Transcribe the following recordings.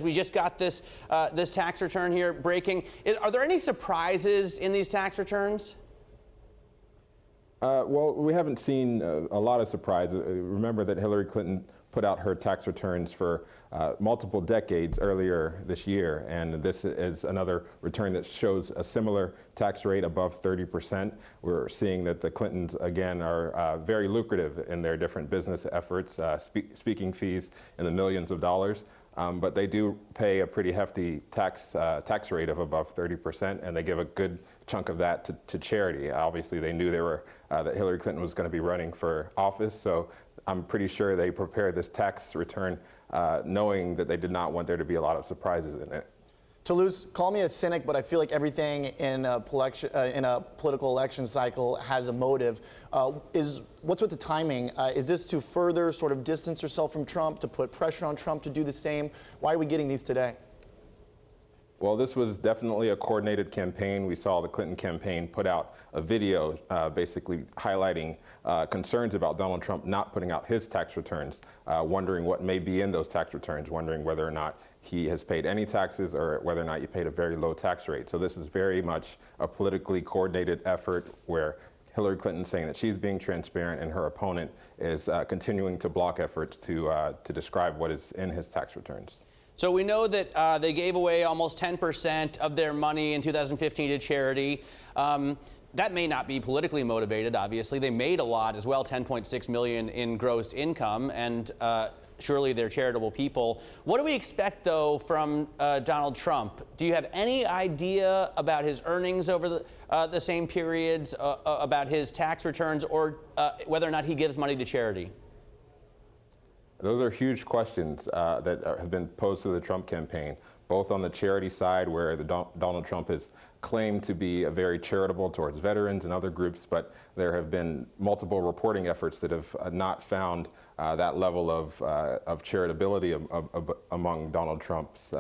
We just got this tax return here breaking. Are there any surprises in these tax returns? Well, we haven't seen a lot of surprises. Remember that Hillary Clinton put out her tax returns for multiple decades earlier this year, and this is another return that shows a similar tax rate above 30%. We're seeing that the Clintons, again, are very lucrative in their different business efforts, speaking fees in the millions of dollars. But they do pay a pretty hefty tax rate of above 30%, and they give a good chunk of that to charity. Obviously, they knew that Hillary Clinton was going to be running for office, so I'm pretty sure they prepared this tax return knowing that they did not want there to be a lot of surprises in it. Toluse, call me a cynic, but I feel like everything in a political election cycle has a motive. What's with the timing? Is this to further sort of distance herself from Trump, to put pressure on Trump to do the same? Why are we getting these today? Well, this was definitely a coordinated campaign. We saw the Clinton campaign put out a video basically highlighting concerns about Donald Trump not putting out his tax returns, wondering what may be in those tax returns, wondering whether or not he has paid any taxes or whether or not he paid a very low tax rate. So this is very much a politically coordinated effort where Hillary Clinton saying that she's being transparent and her opponent is continuing to block efforts to describe what is in his tax returns. So we know that they gave away almost 10% of their money in 2015 to charity. That may not be politically motivated, obviously. They made a lot as well, $10.6 million in gross income, and surely they're charitable people. What do we expect, though, from Donald Trump? Do you have any idea about his earnings over the same periods, about his tax returns, or whether or not he gives money to charity? Those are huge questions that have been posed to the Trump campaign, both on the charity side, where Donald Trump has claimed to be very charitable towards veterans and other groups, but there have been multiple reporting efforts that have not found that level of charitability among Donald Trump's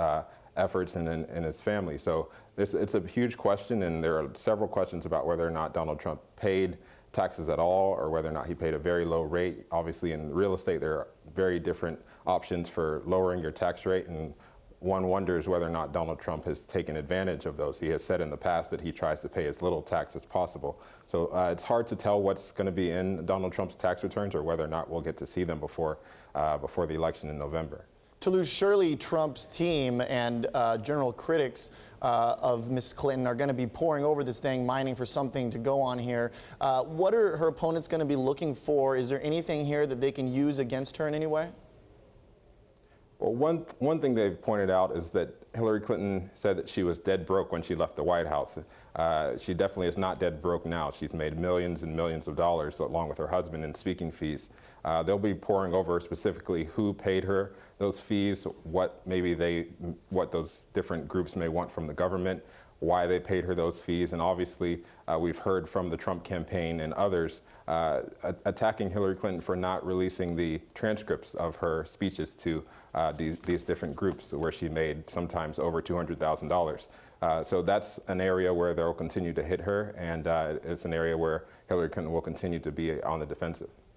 efforts and his family. So it's a huge question, and there are several questions about whether or not Donald Trump paid taxes at all, or whether or not he paid a very low rate. Obviously, in real estate, there are very different options for lowering your tax rate, and one wonders whether or not Donald Trump has taken advantage of those. He has said in the past that he tries to pay as little tax as possible. So it's hard to tell what's going to be in Donald Trump's tax returns, or whether or not we'll get to see them before the election in November. Toulouse, surely Trump's team and general critics of Ms. Clinton are going to be poring over this thing, mining for something to go on here. What are her opponents going to be looking for? Is there anything here that they can use against her in any way? Well, one thing they've pointed out is that Hillary Clinton said that she was dead broke when she left the White House. She definitely is not dead broke now. She's made millions and millions of dollars along with her husband in speaking fees. They'll be poring over specifically who paid her those fees, what those different groups may want from the government, why they paid her those fees, and obviously we've heard from the Trump campaign and others attacking Hillary Clinton for not releasing the transcripts of her speeches to these different groups where she made sometimes over $200,000. So that's an area where they'll continue to hit her, and it's an area where Hillary Clinton will continue to be on the defensive.